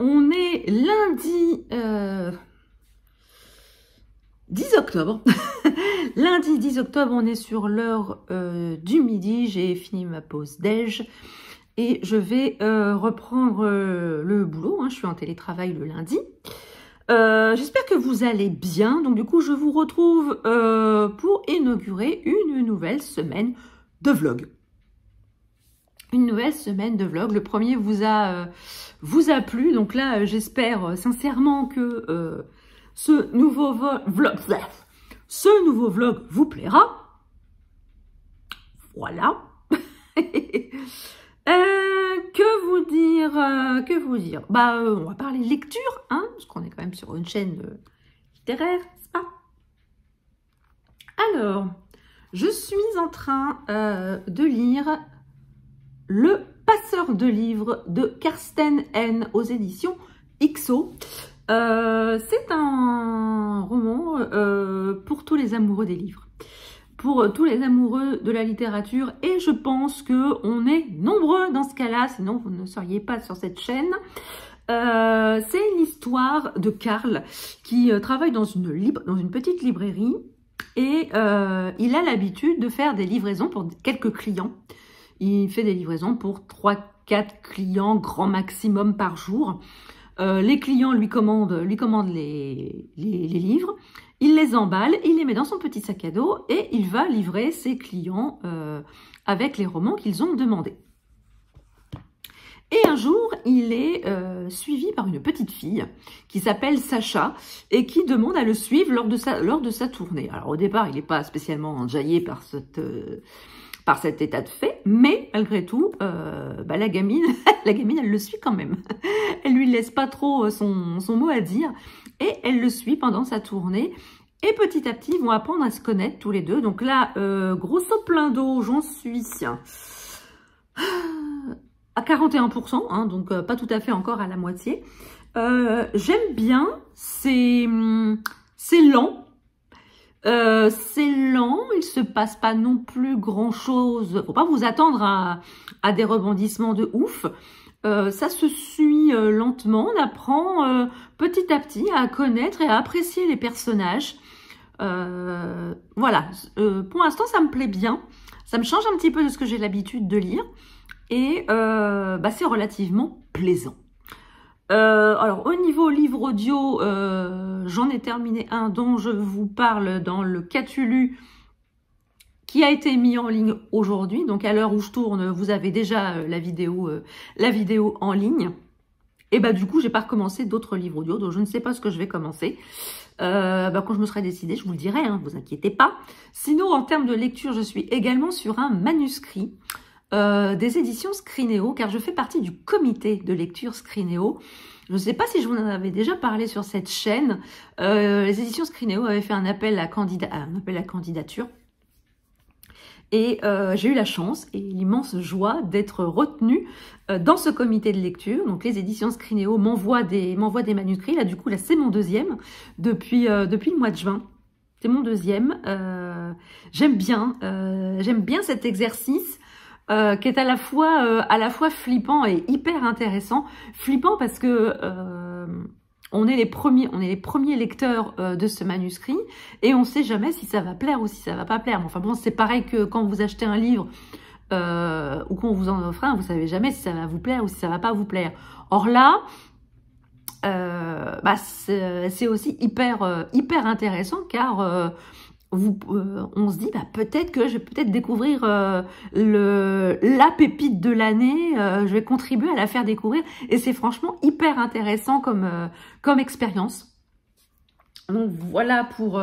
On est lundi 10 octobre. Lundi 10 octobre, on est sur l'heure du midi. J'ai fini ma pause déj et je vais reprendre le boulot. Hein. Je suis en télétravail le lundi. J'espère que vous allez bien. Donc du coup, je vous retrouve pour inaugurer une nouvelle semaine de vlog. Une nouvelle semaine de vlog. Le premier vous a plu. Donc là, j'espère sincèrement que ce nouveau vlog vous plaira. Voilà. Que vous dire? On va parler lecture, hein, parce qu'on est quand même sur une chaîne littéraire, n'est-ce pas? Alors, je suis en train de lire Le Passeur de livres de Karsten N aux éditions XO. C'est un roman pour tous les amoureux des livres, pour tous les amoureux de la littérature, et je pense qu'on est nombreux dans ce cas-là, sinon vous ne seriez pas sur cette chaîne. C'est l'histoire de Karl qui travaille dans une petite librairie, et il a l'habitude de faire des livraisons pour quelques clients. Il fait des livraisons pour 3-4 clients grand maximum par jour. Les clients lui commandent les livres, il les emballe, il les met dans son petit sac à dos et il va livrer ses clients avec les romans qu'ils ont demandés. Et un jour, il est suivi par une petite fille qui s'appelle Sacha et qui demande à le suivre lors de sa tournée. Alors au départ, il n'est pas spécialement enjaillé par cet état de fait, mais malgré tout, la gamine, elle le suit quand même. Elle lui laisse pas trop son mot à dire et elle le suit pendant sa tournée. Et petit à petit, ils vont apprendre à se connaître tous les deux. Donc là, grosso plein d'eau, j'en suis à 41%, hein, donc pas tout à fait encore à la moitié. J'aime bien, c'est lent. C'est lent, il se passe pas non plus grand chose. Faut pas vous attendre à des rebondissements de ouf. Ça se suit lentement. On apprend petit à petit à connaître et à apprécier les personnages. Voilà. Pour l'instant, ça me plaît bien. Ça me change un petit peu de ce que j'ai l'habitude de lire. Et c'est relativement plaisant. Alors, au niveau livre audio, j'en ai terminé un dont je vous parle dans le Cthulhu qui a été mis en ligne aujourd'hui. Donc, à l'heure où je tourne, vous avez déjà la vidéo en ligne. Et du coup, j'ai pas recommencé d'autres livres audio, donc je ne sais pas ce que je vais commencer. Quand je me serai décidée, je vous le dirai, hein, vous inquiétez pas. Sinon, en termes de lecture, je suis également sur un manuscrit des éditions Scrinéo, car je fais partie du comité de lecture Scrinéo. Je ne sais pas si je vous en avais déjà parlé sur cette chaîne. Les éditions Scrinéo avaient fait un appel à candidature. Et j'ai eu la chance et l'immense joie d'être retenue dans ce comité de lecture. Donc les éditions Scrinéo m'envoient des manuscrits. Là, du coup, c'est mon deuxième depuis le mois de juin. C'est mon deuxième. J'aime bien cet exercice. Qui est à la fois flippant et hyper intéressant. Flippant parce que on est les premiers lecteurs de ce manuscrit et on ne sait jamais si ça va plaire ou si ça va pas plaire. Mais enfin bon, c'est pareil que quand vous achetez un livre ou qu'on vous en offre un, vous savez jamais si ça va vous plaire ou si ça va pas vous plaire. Or là, c'est aussi hyper intéressant car on se dit peut-être que je vais découvrir la pépite de l'année, je vais contribuer à la faire découvrir et c'est franchement hyper intéressant comme expérience. Donc voilà pour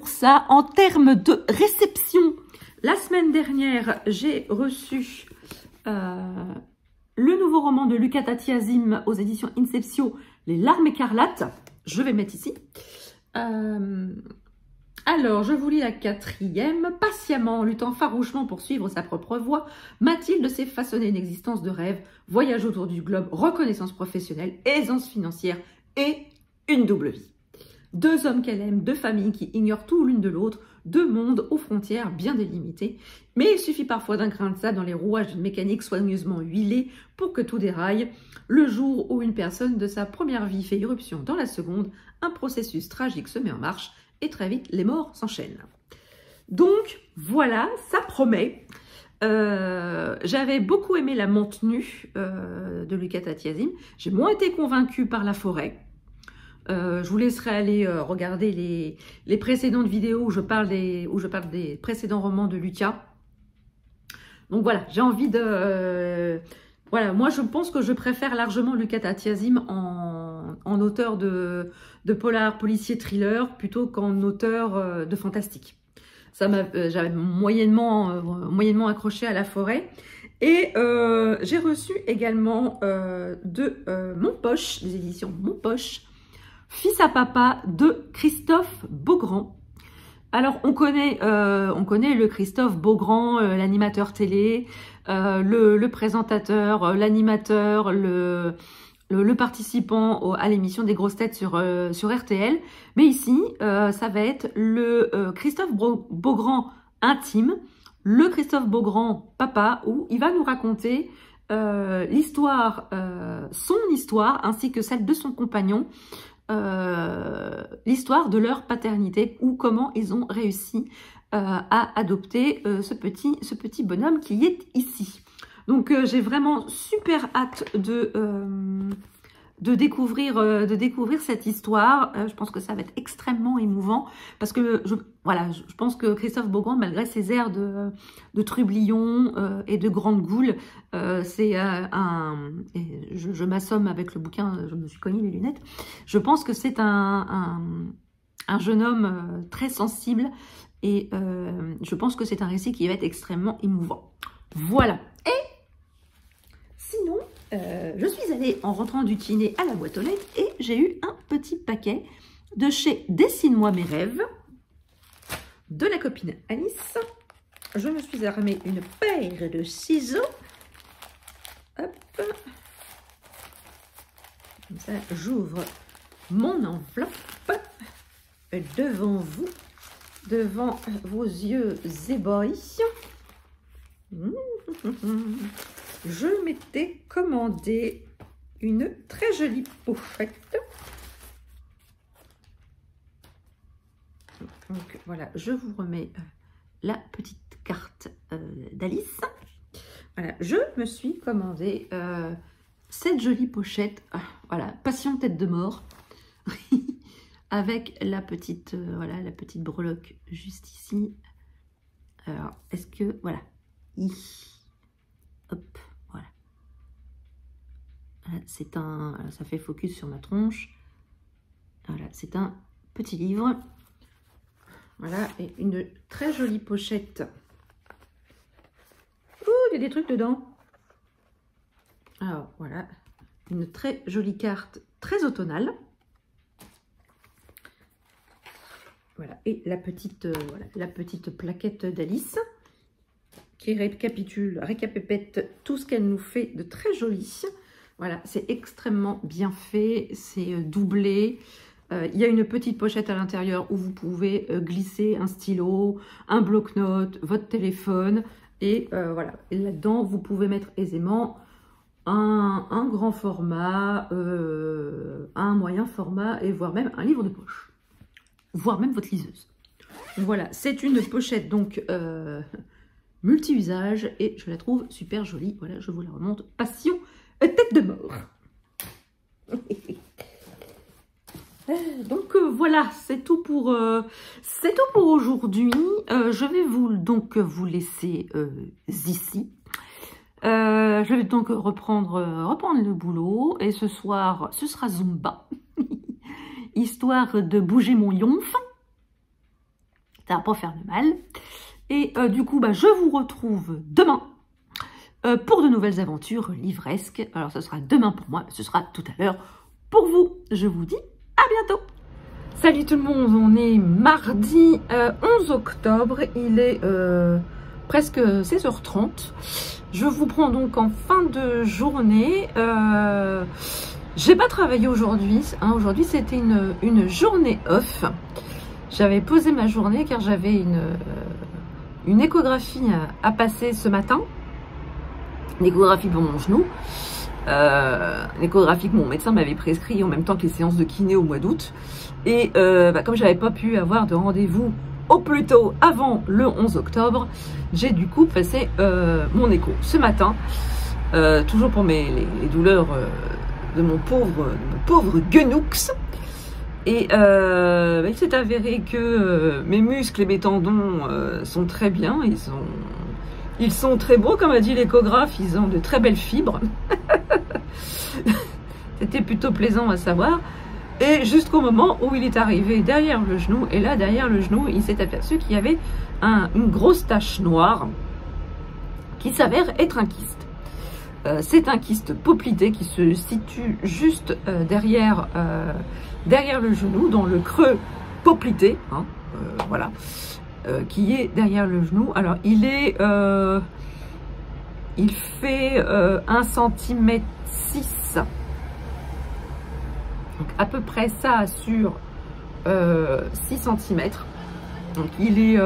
ça. En termes de réception, la semaine dernière j'ai reçu le nouveau roman de Lucas Tatiazim aux éditions Inceptio, Les larmes écarlates. Je vais mettre ici. Alors, je vous lis la 4e. Patiemment, luttant farouchement pour suivre sa propre voie, Mathilde s'est façonnée une existence de rêve, voyage autour du globe, reconnaissance professionnelle, aisance financière et une double vie. 2 hommes qu'elle aime, 2 familles qui ignorent tout l'une de l'autre, 2 mondes aux frontières bien délimitées. Mais il suffit parfois d'un grain de sable dans les rouages d'une mécanique soigneusement huilée pour que tout déraille. Le jour où une personne de sa première vie fait irruption dans la seconde, un processus tragique se met en marche et très vite les morts s'enchaînent. Donc voilà, ça promet. J'avais beaucoup aimé la Montenue de Lucas Tatiasim. J'ai moins été convaincue par La Forêt. Je vous laisserai aller regarder les précédentes vidéos où je parle des précédents romans de Lucas. Donc voilà, j'ai envie de... voilà, moi je pense que je préfère largement Lucas Tatiasim en auteur de polar, policier, thriller, plutôt qu'en auteur de fantastique. J'avais moyennement accroché à La Forêt. Et j'ai reçu également de Mon Poche, des éditions Mon Poche, Fils à papa de Christophe Beaugrand. Alors on connaît le Christophe Beaugrand, l'animateur télé, le présentateur, l'animateur, le participant à l'émission des grosses têtes sur RTL. Mais ici, ça va être le Christophe Beaugrand intime, le Christophe Beaugrand papa, où il va nous raconter l'histoire, son histoire, ainsi que celle de son compagnon, l'histoire de leur paternité, ou comment ils ont réussi à adopter ce petit bonhomme qui est ici. Donc j'ai vraiment super hâte de découvrir cette histoire. Je pense que ça va être extrêmement émouvant parce que je pense que Christophe Beaugrand, malgré ses airs de trublion et de grande goule, c'est je m'assomme avec le bouquin, je me suis cogné les lunettes. Je pense que c'est un jeune homme très sensible et je pense que c'est un récit qui va être extrêmement émouvant. Voilà. Et sinon, je suis allée en rentrant du dîner à la boîte aux lettres et j'ai eu un petit paquet de chez Dessine-moi mes rêves de la copine Alice. Je me suis armée une paire de ciseaux. Hop. Comme ça, j'ouvre mon enveloppe devant vous, devant vos yeux ébahis. Je m'étais commandé une très jolie pochette. Donc voilà, je vous remets la petite carte d'Alice. Voilà, je me suis commandé cette jolie pochette. Voilà, Passion tête de mort. Avec la petite, voilà, la petite breloque juste ici. Alors, est-ce que, voilà. Hop. C'est ça fait focus sur ma tronche. Voilà, c'est un petit livre. Voilà, et une très jolie pochette. Ouh, il y a des trucs dedans. Alors, voilà, une très jolie carte, très automnale. Voilà, et la petite plaquette d'Alice qui récapépète tout ce qu'elle nous fait de très joli. Voilà, c'est extrêmement bien fait, c'est doublé. Il y a une petite pochette à l'intérieur où vous pouvez glisser un stylo, un bloc-notes, votre téléphone. Et voilà, là-dedans, vous pouvez mettre aisément un grand format, un moyen format et voire même un livre de poche. Voire même votre liseuse. Voilà, c'est une pochette donc multi-usage et je la trouve super jolie. Voilà, je vous la remonte. Passion tête de mort. Donc voilà, c'est tout pour aujourd'hui. Je vais vous laisser ici. Je vais donc reprendre le boulot et ce soir, ce sera Zumba. Histoire de bouger mon yonf. Ça va pas faire de mal. Et du coup, je vous retrouve demain pour de nouvelles aventures livresques. Alors, ce sera demain pour moi, ce sera tout à l'heure pour vous. Je vous dis à bientôt. Salut tout le monde, on est mardi 11 octobre. Il est presque 16h30. Je vous prends donc en fin de journée. J'ai pas travaillé aujourd'hui. Hein, aujourd'hui, c'était une journée off. J'avais posé ma journée car j'avais une échographie à passer ce matin. Une échographie pour mon genou. Une échographie que mon médecin m'avait prescrit en même temps que les séances de kiné au mois d'août. Et comme j'avais pas pu avoir de rendez-vous au plus tôt avant le 11 octobre, j'ai du coup passé mon écho ce matin. Toujours pour les douleurs de mon pauvre Guenoux. Et il s'est avéré que mes muscles et mes tendons sont très bien. Ils sont très beaux, comme a dit l'échographe. Ils ont de très belles fibres. C'était plutôt plaisant à savoir. Et jusqu'au moment où il est arrivé derrière le genou. Et là, derrière le genou, il s'est aperçu qu'il y avait une grosse tache noire qui s'avère être un kyste. C'est un kyste poplité qui se situe juste derrière le genou, dans le creux poplité, hein, voilà, qui est derrière le genou. Alors il fait 1 cm 6, donc à peu près ça sur 6 cm. Donc il est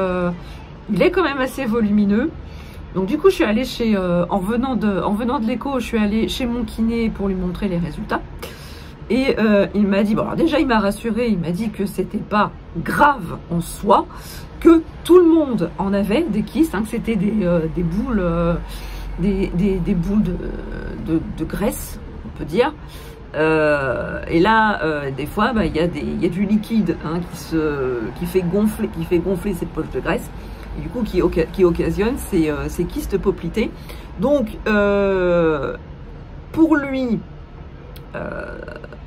quand même assez volumineux. Donc du coup, je suis allée en venant de l'écho, je suis allée chez mon kiné pour lui montrer les résultats. Et il m'a dit, bon alors déjà il m'a rassuré, il m'a dit que c'était pas grave en soi, que tout le monde en avait des kystes, hein, que c'était des boules, des boules de graisse, on peut dire. Et là, des fois, il y a du liquide, hein, qui fait gonfler cette poche de graisse. Et du coup, qui occasionne ces kystes poplités. Donc, pour lui,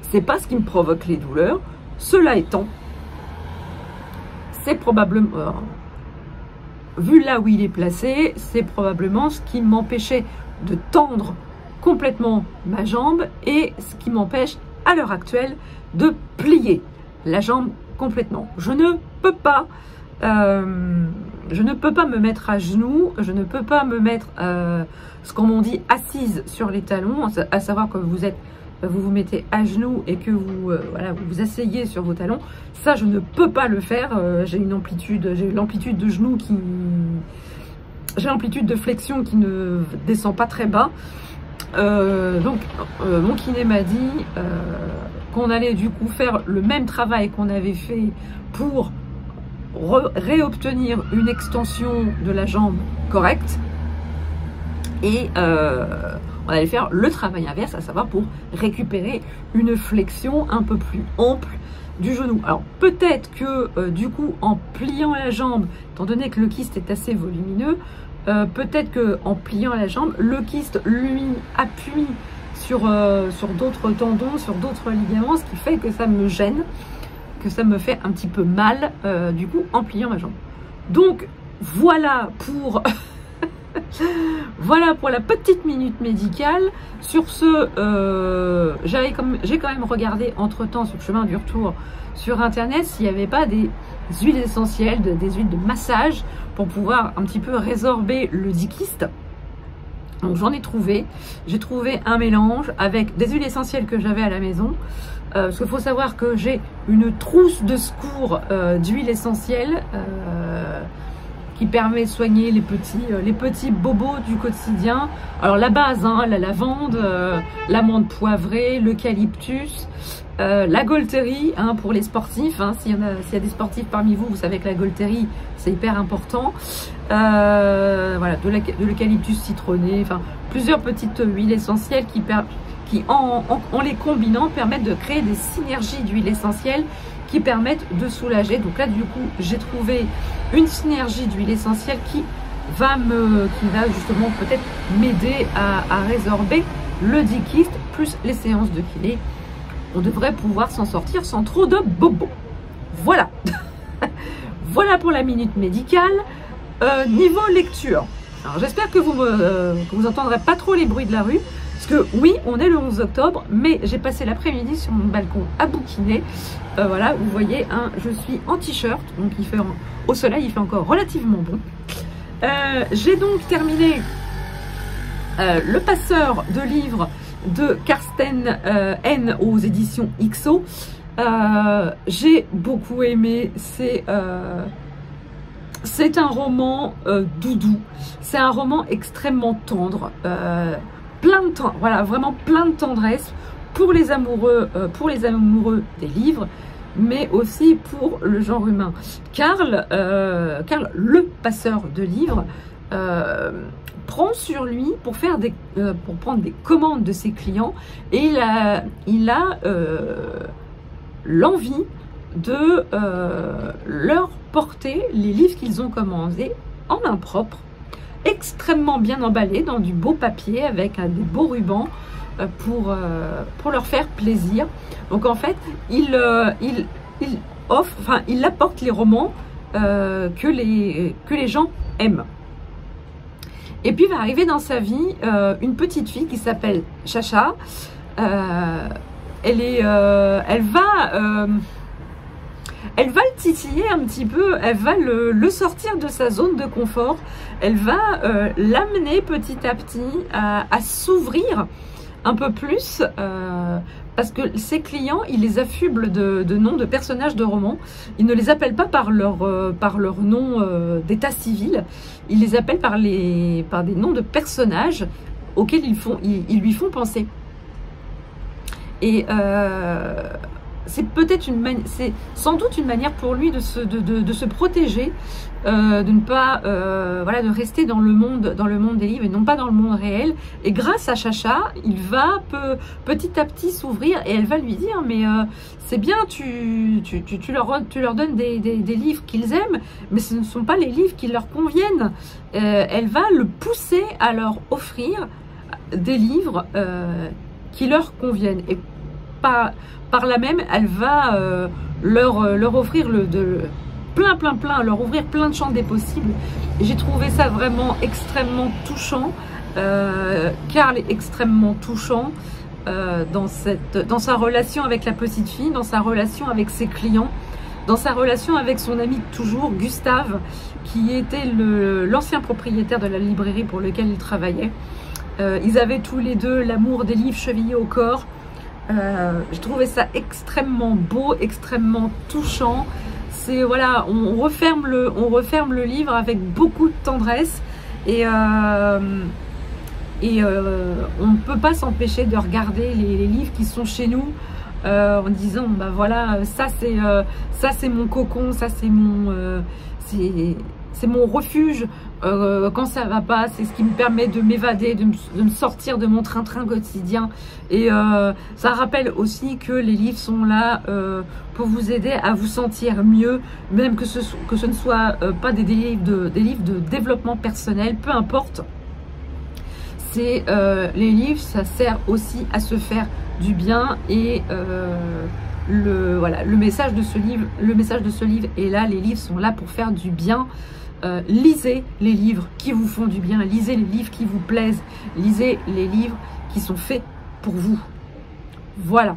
c'est pas ce qui me provoque les douleurs. Cela étant, c'est probablement, vu là où il est placé, c'est probablement ce qui m'empêchait de tendre complètement ma jambe et ce qui m'empêche à l'heure actuelle de plier la jambe complètement. Je ne peux pas me mettre à genoux, je ne peux pas me mettre, ce qu'on dit, assise sur les talons, à savoir que vous vous mettez à genoux et que vous vous asseyez sur vos talons. Ça, je ne peux pas le faire. J'ai l'amplitude de genou j'ai l'amplitude de flexion qui ne descend pas très bas. Donc, mon kiné m'a dit qu'on allait du coup faire le même travail qu'on avait fait pour réobtenir une extension de la jambe correcte et on allait faire le travail inverse, à savoir pour récupérer une flexion un peu plus ample du genou. Alors peut-être que du coup en pliant la jambe, étant donné que le kyste est assez volumineux, peut-être que en pliant la jambe, le kyste lui appuie sur d'autres tendons, sur d'autres ligaments, ce qui fait que ça me gêne, que ça me fait un petit peu mal du coup en pliant ma jambe. Donc voilà pour voilà pour la petite minute médicale. Sur ce, j'ai quand même regardé entre temps sur le chemin du retour sur internet s'il n'y avait pas des huiles essentielles, des huiles de massage pour pouvoir un petit peu résorber le dit kyste. Donc j'en ai trouvé. J'ai trouvé un mélange avec des huiles essentielles que j'avais à la maison. Parce qu'il faut savoir que j'ai une trousse de secours d'huiles essentielles qui permet de soigner les petits bobos du quotidien. Alors la base, hein, la lavande, l'amande poivrée, l'eucalyptus, la Gaultérie, hein, pour les sportifs, hein, s'il y a des sportifs parmi vous, vous savez que la Gaultérie c'est hyper important. Voilà, de l'eucalyptus citronné, enfin plusieurs petites huiles essentielles qui en les combinant permettent de créer des synergies d'huiles essentielles qui permettent de soulager. Donc là du coup j'ai trouvé une synergie d'huile essentielle qui va justement peut-être m'aider à résorber le dit kyste plus les séances de kiné. On devrait pouvoir s'en sortir sans trop de bobos. Voilà. Voilà pour la minute médicale. Niveau lecture, alors j'espère que vous entendrez pas trop les bruits de la rue, parce que oui, on est le 11 octobre, mais j'ai passé l'après-midi sur mon balcon à bouquiner. Voilà, vous voyez, hein, je suis en t-shirt, donc au soleil, il fait encore relativement bon. J'ai donc terminé le passeur de livres de Karsten N aux éditions XO. J'ai beaucoup aimé. C'est un roman doudou. C'est un roman extrêmement tendre, plein de temps, voilà, vraiment plein de tendresse pour les amoureux des livres, mais aussi pour le genre humain. Karl, le passeur de livres, prend sur lui pour prendre des commandes de ses clients, et il a l'envie de leur porter les livres qu'ils ont commandés en main propre, extrêmement bien emballés dans du beau papier avec des beaux rubans pour leur faire plaisir. Donc en fait, il apporte les romans que les gens aiment. Et puis va arriver dans sa vie une petite fille qui s'appelle Chacha. Elle va le titiller un petit peu, elle va le sortir de sa zone de confort, elle va l'amener petit à petit à s'ouvrir un peu plus, parce que ses clients, il les affuble de noms de personnages de romans. Il ne les appelle pas par leur nom d'état civil, il les appelle par des noms de personnages auxquels ils lui font penser. Et c'est sans doute une manière pour lui de se protéger, de ne pas de rester dans le monde des livres et non pas dans le monde réel. Et grâce à Chacha, il va petit à petit s'ouvrir, et elle va lui dire: mais c'est bien, tu leur donnes des livres qu'ils aiment, mais ce ne sont pas les livres qui leur conviennent. Elle va le pousser à leur offrir des livres qui leur conviennent, et par là même, elle va leur offrir leur ouvrir plein de champs des possibles. Et j'ai trouvé ça vraiment extrêmement touchant. Karl est extrêmement touchant dans sa relation avec la petite fille, dans sa relation avec ses clients, dans sa relation avec son ami de toujours, Gustave, qui était l'ancien propriétaire de la librairie pour lequel il travaillait. Ils avaient tous les deux l'amour des livres chevillés au corps. J'ai trouvé ça extrêmement beau, extrêmement touchant. C'est voilà, on referme le livre avec beaucoup de tendresse, et on ne peut pas s'empêcher de regarder les livres qui sont chez nous en disant: bah voilà, ça c'est mon cocon, ça c'est mon refuge quand ça va pas, c'est ce qui me permet de m'évader, de me sortir de mon train-train quotidien. Et ça rappelle aussi que les livres sont là pour vous aider à vous sentir mieux, même que ce ne soit pas des livres de développement personnel, peu importe. Les livres, ça sert aussi à se faire du bien, et le message de ce livre est là. Les livres sont là pour faire du bien. Lisez les livres qui vous font du bien, lisez les livres qui vous plaisent, lisez les livres qui sont faits pour vous. Voilà.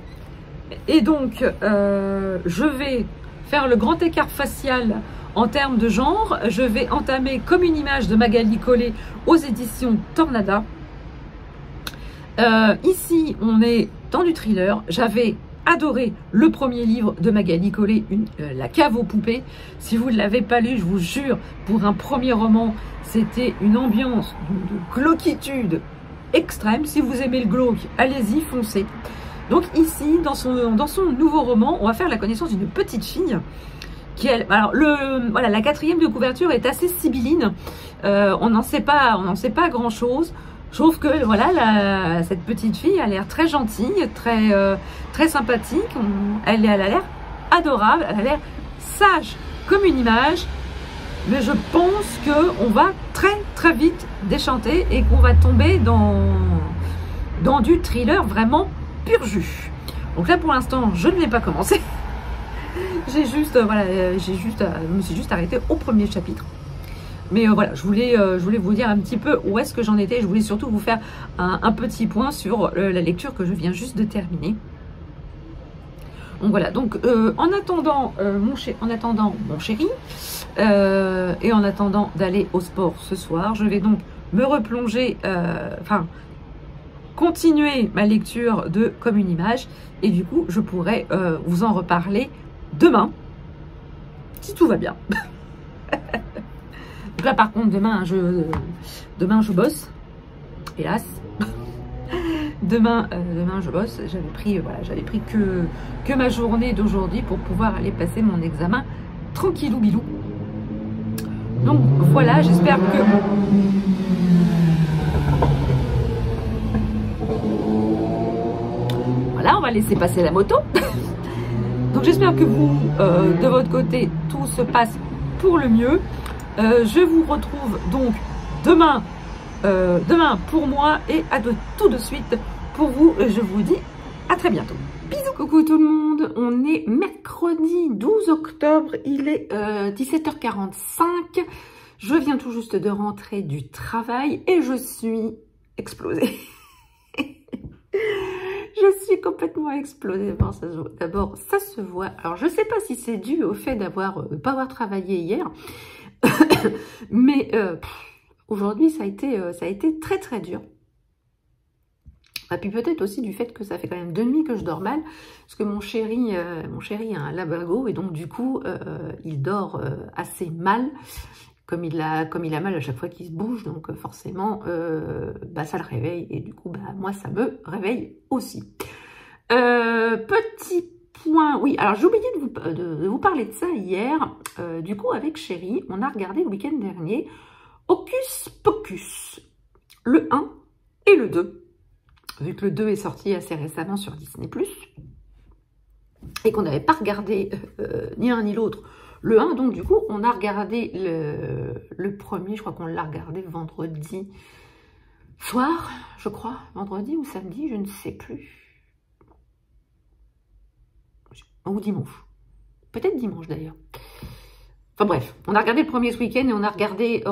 Et donc, je vais faire le grand écart facial en termes de genre. Je vais entamer Comme une image de Magali Collet aux éditions Tornada. Ici, on est dans du thriller. J'avais adoré le premier livre de Magali Collet, La cave aux poupées. Si vous ne l'avez pas lu, je vous jure, pour un premier roman, c'était une ambiance de glauquitude extrême. Si vous aimez le glauque, allez-y, foncez. Donc ici, dans son nouveau roman, on va faire la connaissance d'une petite fille qui, alors la quatrième de couverture est assez sibylline. On n'en sait pas grand chose. Je trouve que voilà, cette petite fille a l'air très gentille, très sympathique. Elle a l'air adorable, elle a l'air sage comme une image. Mais je pense qu'on va très vite déchanter et qu'on va tomber dans du thriller vraiment pur jus. Donc là, pour l'instant, je ne l'ai pas commencé. Je me suis juste arrêtée au premier chapitre. Mais voilà, je voulais vous dire un petit peu où est-ce que j'en étais. Je voulais surtout vous faire un petit point sur la lecture que je viens juste de terminer. Donc voilà, donc en attendant mon chéri, et en attendant d'aller au sport ce soir, je vais donc me replonger, continuer ma lecture de Comme une image. Et du coup, je pourrai vous en reparler demain, si tout va bien. Donc là, par contre, demain, je bosse, hélas. Demain, je bosse. J'avais pris que ma journée d'aujourd'hui pour pouvoir aller passer mon examen tranquillou bilou. Donc voilà, j'espère que... Voilà, on va laisser passer la moto. Donc j'espère que vous, de votre côté, tout se passe pour le mieux. Je vous retrouve donc demain pour moi et tout de suite pour vous. Je vous dis à très bientôt. Bisous. Coucou tout le monde, on est mercredi 12 octobre, il est 17h45. Je viens tout juste de rentrer du travail et je suis explosée. Je suis complètement explosée. D'abord, ça se voit. Alors, je ne sais pas si c'est dû au fait de pas avoir travaillé hier. Mais aujourd'hui, ça a été très très dur. Et puis peut-être aussi du fait que ça fait quand même 2 nuits que je dors mal. Parce que mon chéri a un labago et donc du coup, il dort assez mal. Comme il a mal à chaque fois qu'il se bouge, donc forcément, ça le réveille. Et du coup, moi, ça me réveille aussi. Petit point, oui, alors j'ai oublié de vous parler de ça hier. Du coup, avec chéri, on a regardé le week-end dernier Hocus Pocus, le 1 et le 2. Vu que le 2 est sorti assez récemment sur Disney+, et qu'on n'avait pas regardé ni l'un ni l'autre, le 1, donc du coup, on a regardé le premier, je crois qu'on l'a regardé vendredi soir, je crois, vendredi ou samedi, je ne sais plus. Ou dimanche. Peut-être dimanche d'ailleurs. Enfin bref, on a regardé le premier ce week-end et on a regardé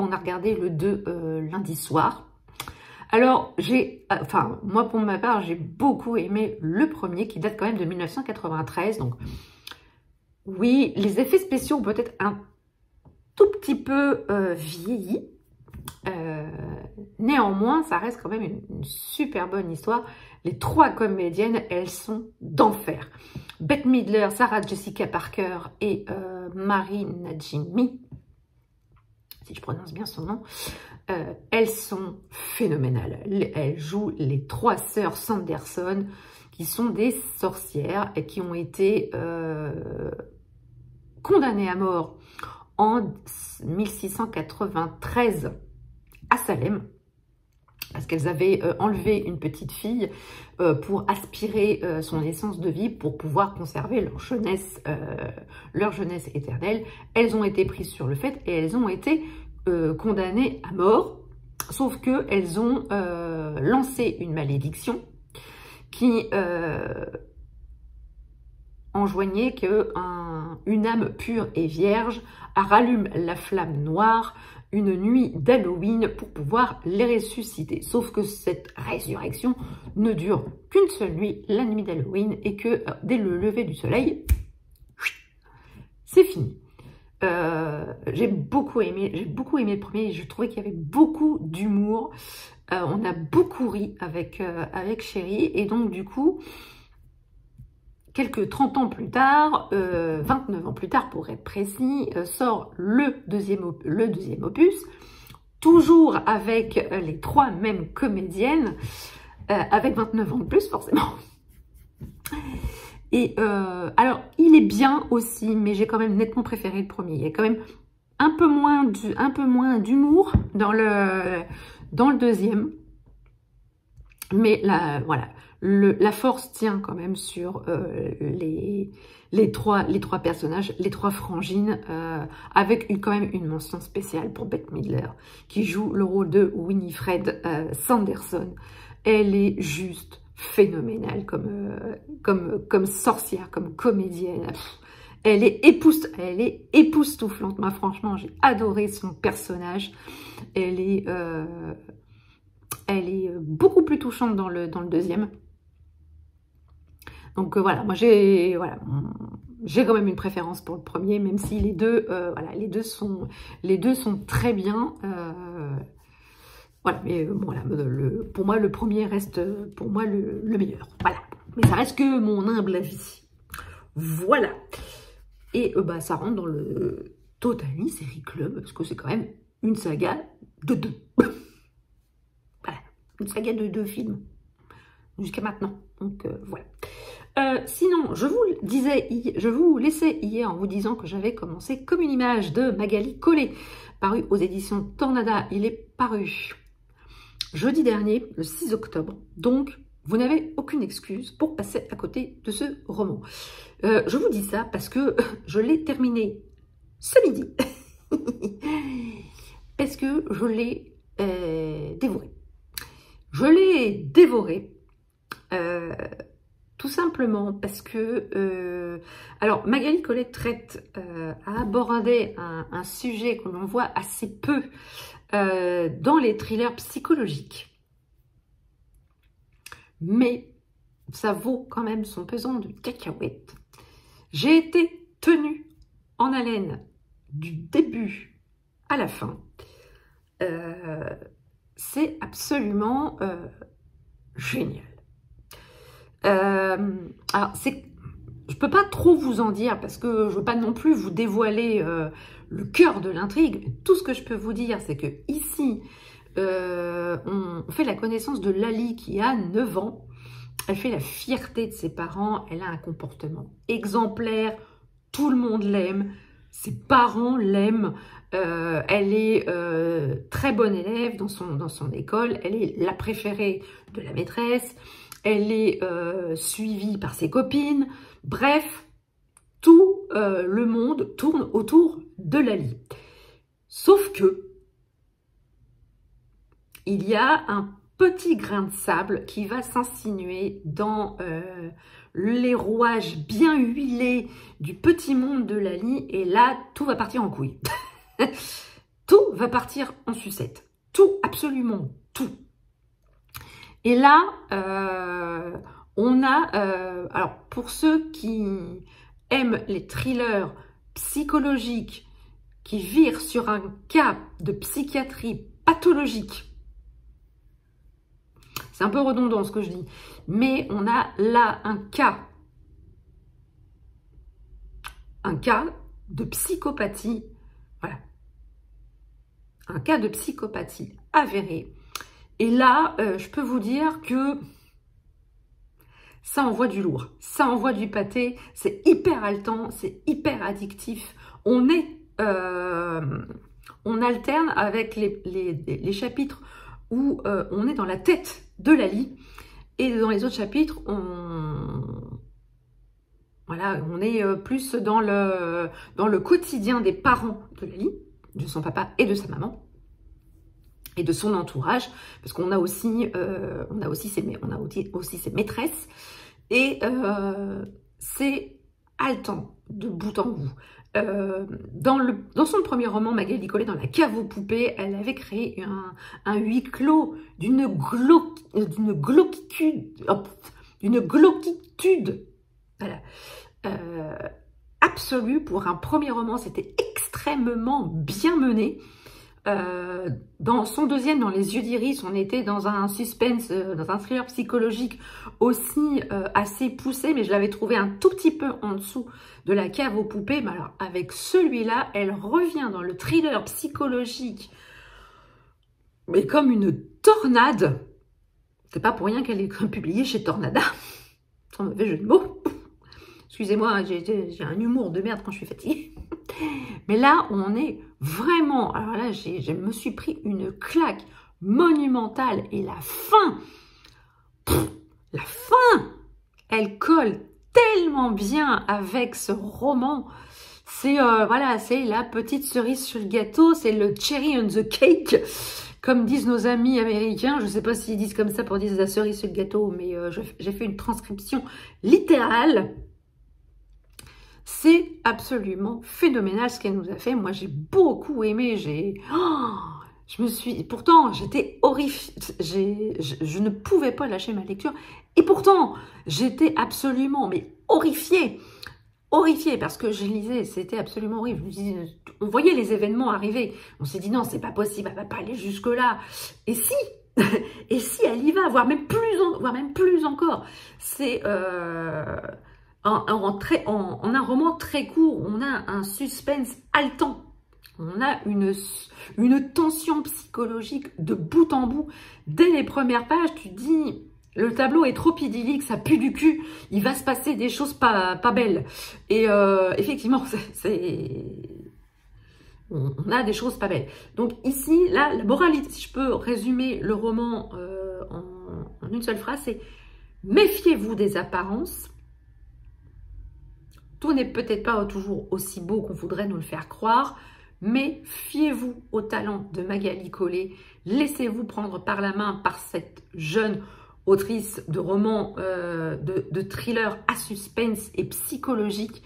le 2 lundi soir. Alors, moi pour ma part, j'ai beaucoup aimé le premier qui date quand même de 1993, donc oui, les effets spéciaux ont peut-être un tout petit peu vieilli. Néanmoins, ça reste quand même une super bonne histoire. Les 3 comédiennes, elles sont d'enfer. Bette Midler, Sarah Jessica Parker et Mary Najimy, si je prononce bien son nom, elles sont phénoménales. Elles jouent les 3 sœurs Sanderson, qui sont des sorcières et qui ont été condamnées à mort en 1693 à Salem, parce qu'elles avaient enlevé une petite fille pour aspirer son essence de vie, pour pouvoir conserver leur jeunesse éternelle. Elles ont été prises sur le fait et elles ont été condamnées à mort, sauf qu'elles ont lancé une malédiction qui enjoignait qu'une âme pure et vierge rallume la flamme noire une nuit d'Halloween pour pouvoir les ressusciter. Sauf que cette résurrection ne dure qu'une seule nuit, la nuit d'Halloween, et que dès le lever du soleil, c'est fini. J'ai beaucoup aimé le premier, je trouvais qu'il y avait beaucoup d'humour. On a beaucoup ri avec chéri, et donc du coup, quelques 30 ans plus tard, 29 ans plus tard pour être précis, sort le deuxième opus, toujours avec les 3 mêmes comédiennes, avec 29 ans de plus forcément. Et alors, il est bien aussi, mais j'ai quand même nettement préféré le premier. Il y a quand même un peu moins d'humour dans le deuxième. Mais là, voilà. La force tient quand même sur les 3 personnages, les 3 frangines, avec quand même une mention spéciale pour Bette Midler, qui joue le rôle de Winifred Sanderson. Elle est juste phénoménale comme sorcière, comme comédienne. Elle est époustouflante. Moi, franchement, j'ai adoré son personnage. Elle est beaucoup plus touchante dans le deuxième. Donc voilà, moi j'ai quand même une préférence pour le premier, même si les deux sont très bien. Voilà, mais bon, voilà, pour moi, le premier reste pour moi le meilleur. Voilà, mais ça reste que mon humble avis. Voilà. Et bah, ça rentre dans le Totally Série Club, parce que c'est quand même une saga de 2. Voilà, une saga de 2 films, jusqu'à maintenant. Donc, voilà. Sinon, je vous laissais hier en vous disant que j'avais commencé Comme une image de Magali Collet, paru aux éditions Tornada. Il est paru jeudi dernier, le 6 octobre. Donc, vous n'avez aucune excuse pour passer à côté de ce roman. Je vous dis ça parce que je l'ai terminé ce midi. Parce que je l'ai dévoré. Je l'ai dévoré tout simplement parce que... alors, Magali Collet a abordé un sujet que l'on voit assez peu dans les thrillers psychologiques. Mais ça vaut quand même son pesant de cacahuètes. J'ai été tenue en haleine du début à la fin. C'est absolument génial. Alors, je peux pas trop vous en dire parce que je veux pas non plus vous dévoiler le cœur de l'intrigue. Tout ce que je peux vous dire, c'est que ici, on fait la connaissance de Lali qui a 9 ans. Elle fait la fierté de ses parents. Elle a un comportement exemplaire. Tout le monde l'aime. Ses parents l'aiment. Elle est très bonne élève dans son école. Elle est la préférée de la maîtresse. Elle est suivie par ses copines. Bref, tout le monde tourne autour de Lali. Sauf que il y a un petit grain de sable qui va s'insinuer dans les rouages bien huilés du petit monde de Lali. Et là, tout va partir en couille. Tout va partir en sucette. Tout, absolument tout. Et là, on a... alors, pour ceux qui aiment les thrillers psychologiques qui virent sur un cas de psychiatrie pathologique, c'est un peu redondant ce que je dis, mais on a là un cas de psychopathie, voilà, un cas de psychopathie avéré. Et là, je peux vous dire que ça envoie du lourd, ça envoie du pâté, c'est hyper haletant, c'est hyper addictif. On alterne avec les chapitres où on est dans la tête de Lali, et dans les autres chapitres, voilà, on est plus dans le quotidien des parents de Lali, de son papa et de sa maman, et de son entourage, parce qu'on a aussi ses maîtresses, et c'est haletant de bout en bout. Dans son premier roman, Magali Collet, dans La cave aux poupées, elle avait créé un huis clos d'une glauquitude voilà, absolue. Pour un premier roman, c'était extrêmement bien mené. Dans son deuxième, dans Les yeux d'iris, on était dans un suspense, dans un thriller psychologique aussi assez poussé, mais je l'avais trouvé un tout petit peu en dessous de La cave aux poupées. Mais alors, avec celui-là, elle revient dans le thriller psychologique, mais comme une tornade. C'est pas pour rien qu'elle est publiée chez Tornada, sans mauvais jeu de mots. Excusez-moi, j'ai un humour de merde quand je suis fatiguée. Mais là, on est vraiment... Alors là, je me suis pris une claque monumentale. Et la fin, elle colle tellement bien avec ce roman. C'est voilà, c'est la petite cerise sur le gâteau. C'est le cherry on the cake, comme disent nos amis américains. Je ne sais pas s'ils disent comme ça pour dire la cerise sur le gâteau, mais j'ai fait une transcription littérale. C'est absolument phénoménal ce qu'elle nous a fait. Moi, j'ai beaucoup aimé. Pourtant, j'étais horrifiée. Je ne pouvais pas lâcher ma lecture. Et pourtant, j'étais absolument horrifiée. horrifiée parce que je lisais, c'était absolument horrible. Je me dis, on voyait les événements arriver. On s'est dit non, c'est pas possible, elle va pas aller jusque-là. Et si, et si elle y va, voire même plus encore. C'est en un roman très court, on a un suspense haletant. On a une tension psychologique de bout en bout. Dès les premières pages, tu te dis, le tableau est trop idyllique, ça pue du cul, il va se passer des choses pas belles. Et effectivement, on a des choses pas belles. Donc ici, là, la moralité, si je peux résumer le roman en une seule phrase, c'est méfiez-vous des apparences. Tout n'est peut-être pas toujours aussi beau qu'on voudrait nous le faire croire, mais fiez-vous au talent de Magali Collet. Laissez-vous prendre par la main par cette jeune autrice de romans, de thrillers à suspense et psychologique.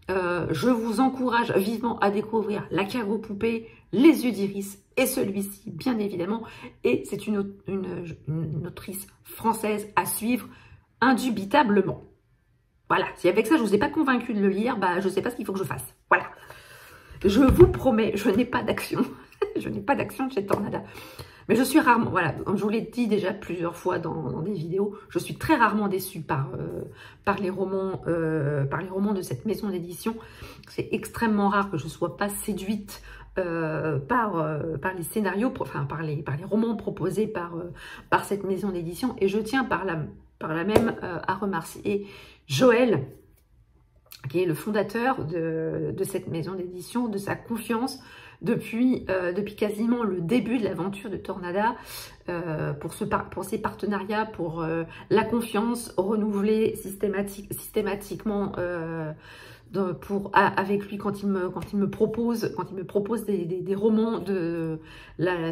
Je vous encourage vivement à découvrir La Cave aux poupées, Les yeux d'Iris et celui-ci, bien évidemment. Et c'est une autrice française à suivre indubitablement. Voilà, si avec ça je ne vous ai pas convaincu de le lire, bah, je ne sais pas ce qu'il faut que je fasse. Voilà. Je vous promets, je n'ai pas d'action. Je n'ai pas d'action chez Tornada. Mais je suis rarement, voilà, comme je vous l'ai dit déjà plusieurs fois dans des vidéos, je suis très rarement déçue par les romans de cette maison d'édition. C'est extrêmement rare que je ne sois pas séduite par les scénarios, enfin par les romans proposés par cette maison d'édition. Et je tiens par là même à remercier Joël, qui est le fondateur de cette maison d'édition, de sa confiance depuis quasiment le début de l'aventure de Tornada, pour ses partenariats, pour la confiance renouvelée systématiquement avec lui quand il me propose des romans de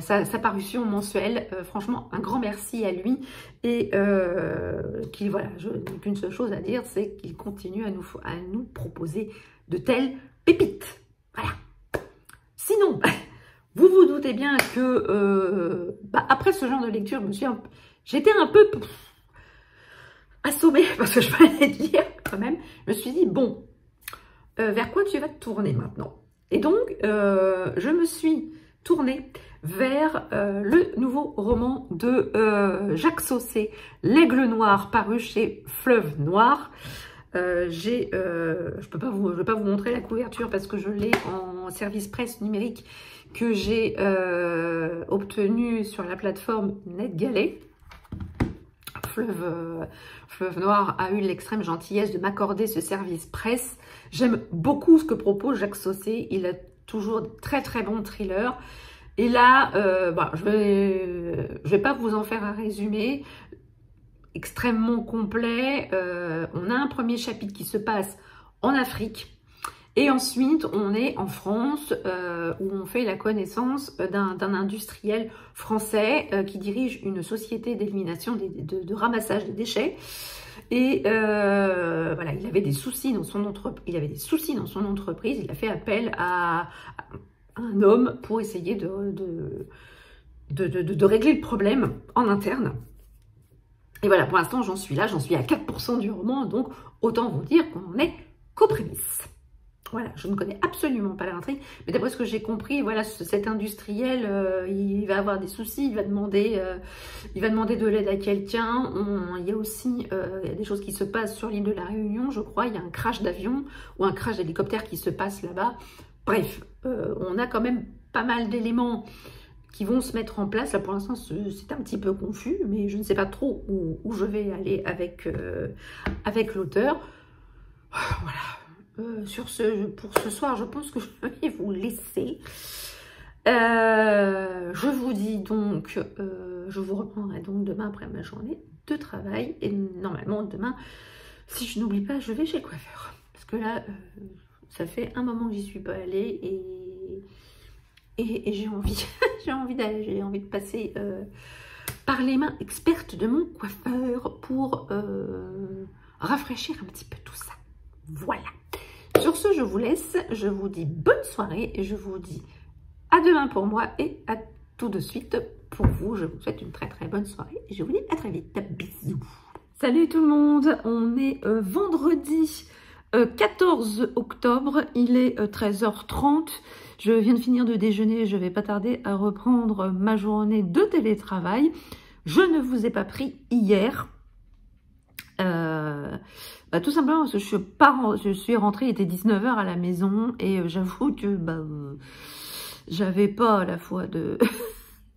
sa parution mensuelle. Franchement, un grand merci à lui, et voilà, je n'ai qu'une seule chose à dire, c'est qu'il continue à nous proposer de telles pépites. Voilà. Sinon, vous vous doutez bien que après ce genre de lecture, j'étais un peu assommée parce que je venais de lire quand même. Je me suis dit, bon, vers quoi tu vas te tourner maintenant? Et donc, je me suis tournée vers le nouveau roman de Jacques Saucé, L'Aigle Noir, paru chez Fleuve Noir. Je vais pas vous montrer la couverture parce que je l'ai en service presse numérique que j'ai obtenu sur la plateforme NetGalley. Fleuve Noir a eu l'extrême gentillesse de m'accorder ce service presse. J'aime beaucoup ce que propose Jacques Saucé. Il a toujours de très très bons thrillers. Et là, je vais pas vous en faire un résumé extrêmement complet. On a un premier chapitre qui se passe en Afrique. Et ensuite, on est en France, où on fait la connaissance d'un industriel français qui dirige une société d'élimination, de ramassage des déchets. Et voilà, il avait des soucis dans son entreprise. Il a fait appel à un homme pour essayer de régler le problème en interne. Et voilà, pour l'instant, j'en suis à 4% du roman, donc autant vous dire qu'on est qu'aux prémices. Voilà, je ne connais absolument pas l'intrigue, mais d'après ce que j'ai compris, voilà, cet industriel, il va avoir des soucis, il va demander de l'aide à quelqu'un. Il y a aussi il y a des choses qui se passent sur l'île de la Réunion, je crois. Il y a un crash d'avion ou un crash d'hélicoptère qui se passe là-bas. Bref, on a quand même pas mal d'éléments qui vont se mettre en place. Là, pour l'instant, c'est un petit peu confus, mais je ne sais pas trop où je vais aller avec l'auteur. Voilà. Pour ce soir, je pense que je vais vous laisser. Je vous dis donc, je vous reprendrai donc demain après ma journée de travail. Et normalement, demain, si je n'oublie pas, je vais chez le coiffeur. Parce que là, ça fait un moment que j'y suis pas allée et j'ai envie, j'ai envie de passer par les mains expertes de mon coiffeur pour rafraîchir un petit peu tout ça. Voilà. Sur ce, je vous laisse. Je vous dis bonne soirée et je vous dis à demain pour moi et à tout de suite pour vous. Je vous souhaite une très très bonne soirée et je vous dis à très vite. Bisous. Salut tout le monde. On est vendredi 14 octobre, il est 13h30. Je viens de finir de déjeuner, je vais pas tarder à reprendre ma journée de télétravail. Je ne vous ai pas pris hier. Tout simplement parce que je suis rentrée, il était 19h à la maison et j'avoue que j'avais pas la foi de,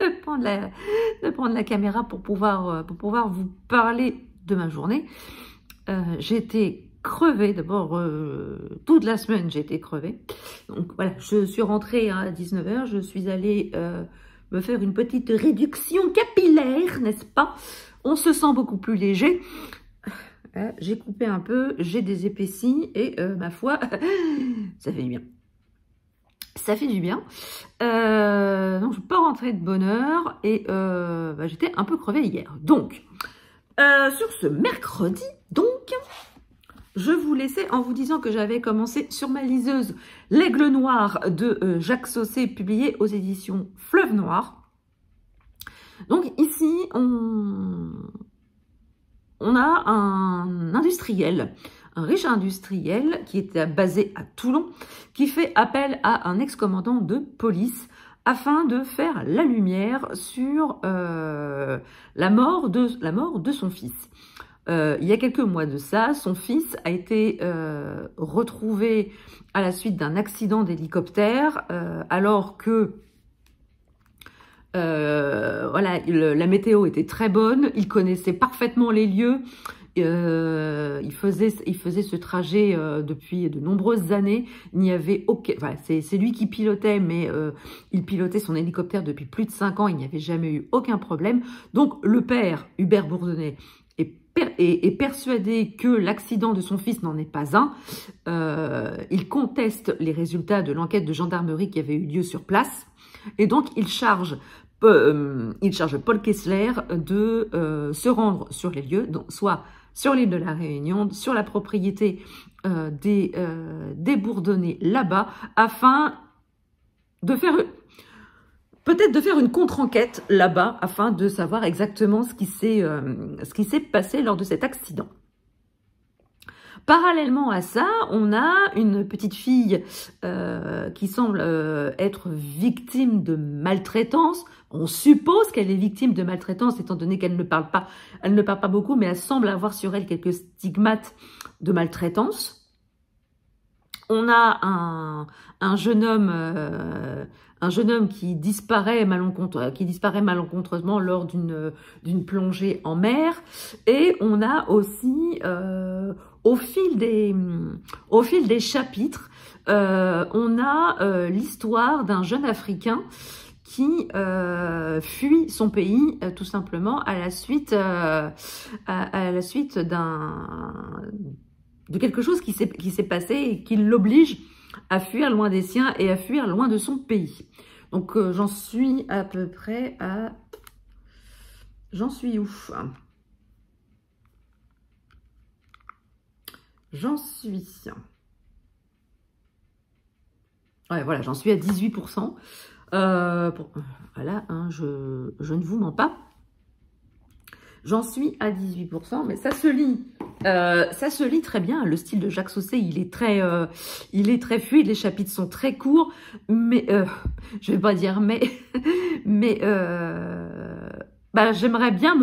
de prendre la caméra pour pouvoir vous parler de ma journée. J'étais crevée, d'abord toute la semaine j'étais crevée. Donc voilà, je suis rentrée à 19h, je suis allée me faire une petite réduction capillaire, n'est-ce pas? On se sent beaucoup plus léger. J'ai coupé un peu, j'ai désépaissi et ma foi, ça fait du bien. Ça fait du bien. Donc je ne peux pas rentrer de bonne heure et j'étais un peu crevée hier. Donc, sur ce mercredi, donc, je vous laissais en vous disant que j'avais commencé sur ma liseuse L'Aigle Noir de Jacques Saucé, publié aux éditions Fleuve Noir. Donc ici, on a un industriel, un riche industriel qui était basé à Toulon, qui fait appel à un ex-commandant de police afin de faire la lumière sur la mort de son fils. Il y a quelques mois de ça, son fils a été retrouvé à la suite d'un accident d'hélicoptère, alors que voilà, la météo était très bonne, il connaissait parfaitement les lieux, il faisait ce trajet depuis de nombreuses années. Il n'y avait aucun, enfin, c'est lui qui pilotait, mais il pilotait son hélicoptère depuis plus de 5 ans, il n'y avait jamais eu aucun problème. Donc le père, Hubert Bourdonnais, est persuadé que l'accident de son fils n'en est pas un. Il conteste les résultats de l'enquête de gendarmerie qui avait eu lieu sur place, et donc il charge Paul Kessler de se rendre sur les lieux, donc soit sur l'île de la Réunion, sur la propriété des Bourdonnais là-bas, afin de faire peut-être de faire une contre-enquête là-bas, afin de savoir exactement ce qui s'est passé lors de cet accident. Parallèlement à ça, on a une petite fille qui semble être victime de maltraitance. On suppose qu'elle est victime de maltraitance, étant donné qu'elle ne parle pas beaucoup, mais elle semble avoir sur elle quelques stigmates de maltraitance. On a un jeune homme qui disparaît malencontreusement lors d'une plongée en mer. Et on a aussi, au fil des chapitres, on a l'histoire d'un jeune Africain qui fuit son pays tout simplement à la suite de quelque chose qui s'est passé et qui l'oblige à fuir loin des siens et à fuir loin de son pays. Donc j'en suis à peu près à... J'en suis où? J'en suis... Ouais, voilà, j'en suis à 18%. Voilà, hein, je ne vous mens pas. J'en suis à 18%, mais ça se lit très bien. Le style de Jacques Saucé, il est très fluide. Les chapitres sont très courts, mais je vais pas dire mais j'aimerais bien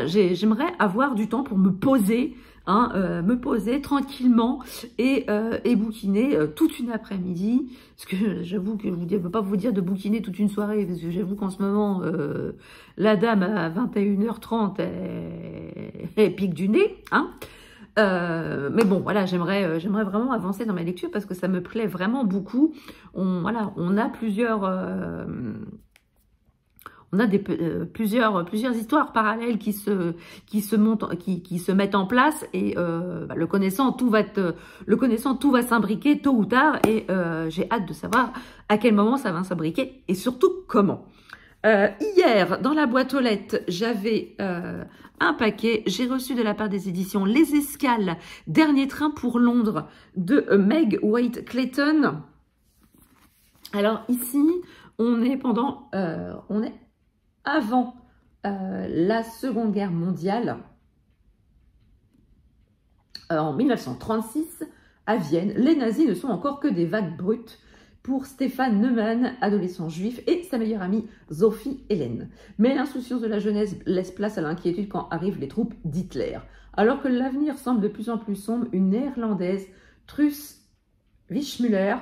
j'aimerais avoir du temps pour me poser. Me poser tranquillement et bouquiner toute une après-midi, parce que j'avoue que je ne peux pas vous dire de bouquiner toute une soirée, parce que j'avoue qu'en ce moment la dame à 21h30 elle pique du nez, mais bon, voilà, j'aimerais vraiment avancer dans ma lecture parce que ça me plaît vraiment beaucoup. On a plusieurs histoires parallèles qui se mettent en place, et le connaissant, tout va s'imbriquer tôt ou tard, et j'ai hâte de savoir à quel moment ça va s'imbriquer et surtout comment. Hier, dans la boîte aux lettres, j'avais un paquet. J'ai reçu de la part des éditions Les Escales, Dernier train pour Londres de Meg White Clayton. Alors ici, on est avant la Seconde Guerre mondiale. En 1936, à Vienne, les nazis ne sont encore que des vagues brutes pour Stefan Neumann, adolescent juif, et sa meilleure amie Sophie Hélène. Mais l'insouciance de la jeunesse laisse place à l'inquiétude quand arrivent les troupes d'Hitler. Alors que l'avenir semble de plus en plus sombre, une néerlandaise, Truus Wischmüller,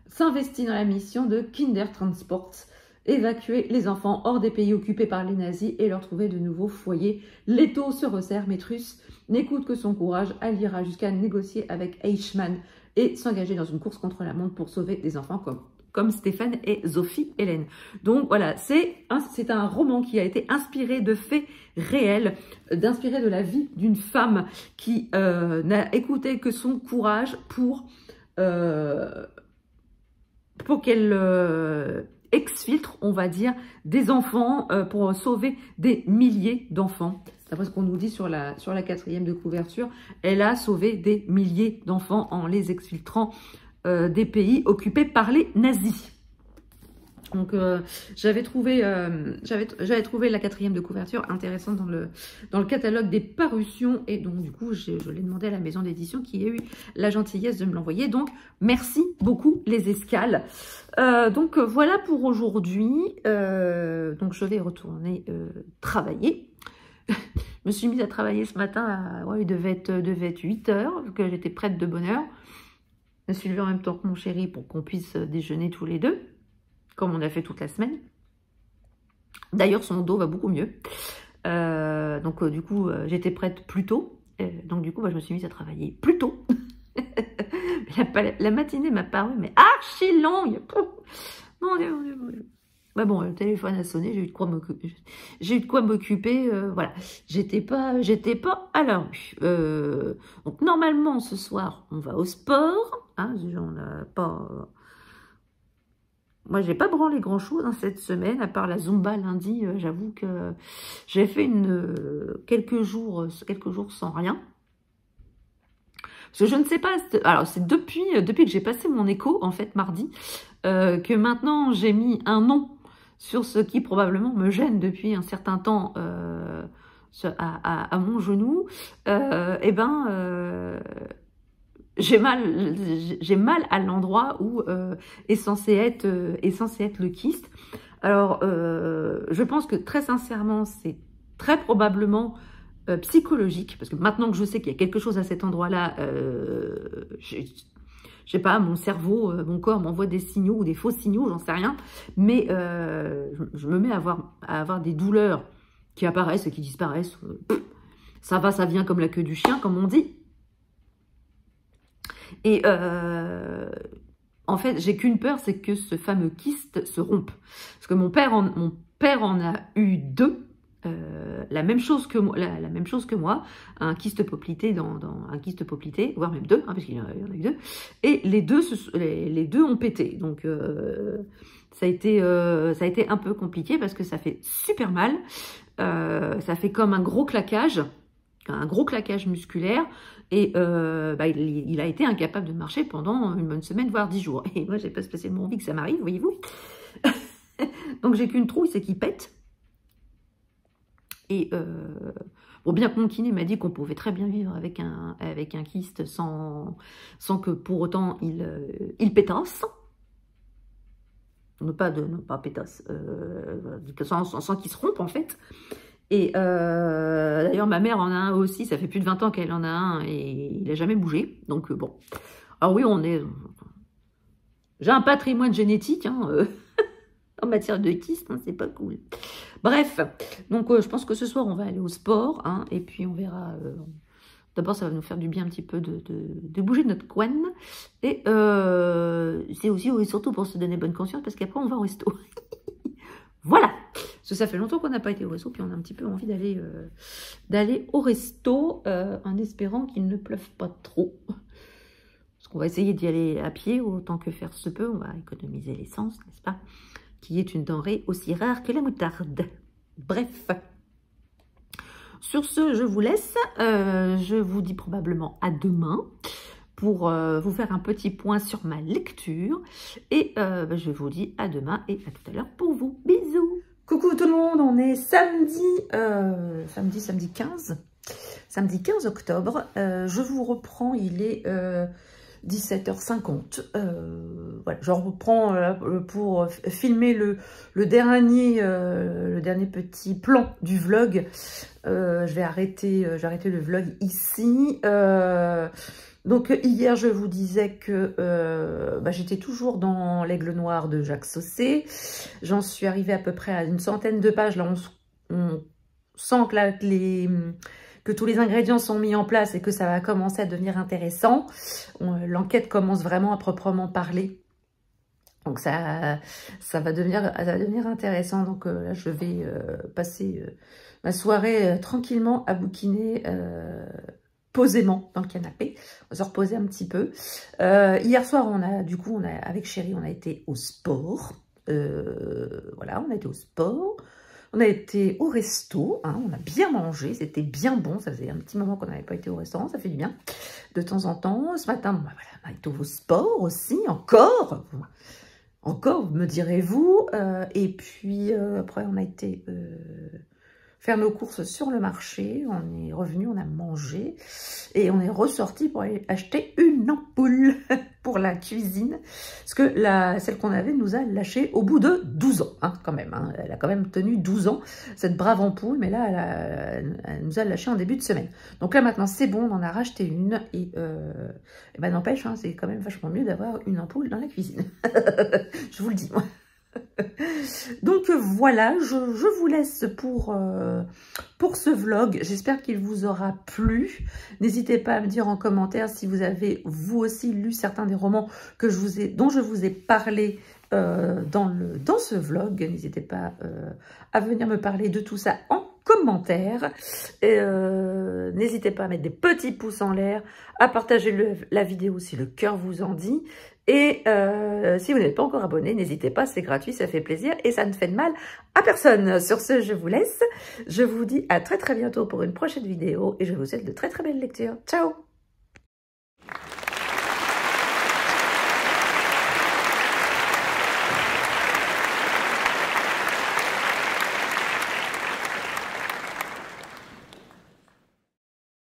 s'investit dans la mission de Kindertransport, évacuer les enfants hors des pays occupés par les nazis et leur trouver de nouveaux foyers. L'étau se resserre, mais Truus n'écoute que son courage. Elle ira jusqu'à négocier avec Eichmann et s'engager dans une course contre la montre pour sauver des enfants comme Stéphane et Sophie Hélène. Donc voilà, c'est un roman qui a été inspiré de faits réels, d'inspiré de la vie d'une femme qui n'a écouté que son courage pour qu'elle exfiltre, on va dire, des enfants pour sauver des milliers d'enfants. D'après ce qu'on nous dit sur la 4e de couverture, elle a sauvé des milliers d'enfants en les exfiltrant des pays occupés par les nazis. Donc j'avais trouvé la 4e de couverture intéressante dans le catalogue des parutions, et donc du coup je l'ai demandé à la maison d'édition qui a eu la gentillesse de me l'envoyer. Donc merci beaucoup les escales. Donc voilà pour aujourd'hui. Donc je vais retourner travailler. Je me suis mise à travailler ce matin, il devait être 8 h, que j'étais prête de bonne heure. Je me suis levée en même temps que mon chéri pour qu'on puisse déjeuner tous les deux, comme on a fait toute la semaine. D'ailleurs, son dos va beaucoup mieux. Donc du coup, j'étais prête plus tôt. Donc du coup, je me suis mise à travailler plus tôt. La matinée m'a paru mais archi longue. Mon Dieu, mon Dieu, mon Dieu. Bah bon, le téléphone a sonné, j'ai eu de quoi m'occuper, voilà. J'étais pas à la rue. Donc normalement, ce soir, on va au sport. Hein, on a pas... Moi, j'ai pas branlé grand-chose cette semaine, à part la Zumba lundi. J'avoue que j'ai fait quelques jours sans rien. Parce que je ne sais pas, alors c'est depuis que j'ai passé mon écho, en fait, mardi, que maintenant j'ai mis un nom sur ce qui probablement me gêne depuis un certain temps à mon genou. J'ai mal à l'endroit où est censé être le kyste. Alors, je pense que très sincèrement, c'est très probablement psychologique, parce que maintenant que je sais qu'il y a quelque chose à cet endroit-là, je sais pas, mon cerveau, mon corps m'envoie des signaux ou des faux signaux, j'en sais rien, mais je me mets à avoir des douleurs qui apparaissent et qui disparaissent. Ça va, ça vient comme la queue du chien, comme on dit. Et en fait, j'ai qu'une peur, c'est que ce fameux kyste se rompe. Parce que mon père en a eu 2. La même chose que moi, un kyste poplité un kyste poplité, voire même 2, hein, parce qu'il y en a eu 2, et les deux ont pété. Donc ça a été un peu compliqué parce que ça fait super mal. Ça fait comme un gros claquage musculaire, et il a été incapable de marcher pendant une bonne semaine, voire 10 jours. Et moi, j'ai pas spécialement envie que ça m'arrive, voyez-vous. Donc j'ai qu'une trouille, c'est qu'il pète. Et bon, bien que mon kiné m'a dit qu'on pouvait très bien vivre avec un kyste sans que pour autant il pétasse. Pas pétasse, sans qu'il se rompe en fait. Et d'ailleurs ma mère en a un aussi, ça fait plus de 20 ans qu'elle en a un et il n'a jamais bougé. Donc bon. Alors oui, j'ai un patrimoine génétique, hein, en matière de kyste, hein, c'est pas cool. Bref, donc je pense que ce soir, on va aller au sport, hein, et puis on verra. D'abord, ça va nous faire du bien un petit peu de bouger notre couenne. Et c'est aussi et surtout pour se donner bonne conscience, parce qu'après, on va au resto. Voilà. Parce que ça fait longtemps qu'on n'a pas été au resto, puis on a un petit peu envie d'aller au resto, en espérant qu'il ne pleuve pas trop. Parce qu'on va essayer d'y aller à pied, autant que faire se peut. On va économiser l'essence, n'est-ce pas? Qui est une denrée aussi rare que la moutarde. Bref. Sur ce, je vous laisse. Je vous dis probablement à demain pour vous faire un petit point sur ma lecture. Et je vous dis à demain et à tout à l'heure pour vous. Bisous. Coucou tout le monde, on est samedi 15. samedi 15 octobre. Je vous reprends, il est 17h50. Voilà, je reprends pour filmer le dernier petit plan du vlog. Je vais arrêter le vlog ici. Donc hier, je vous disais que j'étais toujours dans l'Aigle Noir de Jacques Saucé. J'en suis arrivée à peu près à une centaine de pages. Là, on sent que tous les ingrédients sont mis en place et que ça va commencer à devenir intéressant. L'enquête commence vraiment à proprement parler. Donc ça va devenir intéressant. Donc là, je vais passer ma soirée tranquillement à bouquiner posément dans le canapé. On va se reposer un petit peu. Hier soir, avec Chéri, on a été au sport. Voilà, on a été au sport. On a été au resto, hein, on a bien mangé, c'était bien bon. Ça faisait un petit moment qu'on n'avait pas été au restaurant, ça fait du bien de temps en temps. Ce matin, voilà, on a été au sport aussi, encore, me direz-vous. Et puis après, on a été faire nos courses sur le marché. On est revenu, on a mangé et on est ressorti pour aller acheter une ampoule pour la cuisine. Parce que celle qu'on avait nous a lâché au bout de 12 ans, hein, quand même. Hein. Elle a quand même tenu 12 ans, cette brave ampoule. Mais là, elle nous a lâché en début de semaine. Donc là, maintenant, c'est bon, on en a racheté une. Et ben, n'empêche, hein, c'est quand même vachement mieux d'avoir une ampoule dans la cuisine. Je vous le dis, moi. Donc voilà, je vous laisse pour ce vlog. J'espère qu'il vous aura plu. N'hésitez pas à me dire en commentaire si vous avez vous aussi lu certains des romans dont je vous ai parlé dans ce vlog. N'hésitez pas à venir me parler de tout ça en commentaire. N'hésitez pas à mettre des petits pouces en l'air, à partager la vidéo si le cœur vous en dit. Et si vous n'êtes pas encore abonné, n'hésitez pas, c'est gratuit, ça fait plaisir et ça ne fait de mal à personne. Sur ce, je vous laisse. Je vous dis à très très bientôt pour une prochaine vidéo et je vous souhaite de très très belles lectures. Ciao!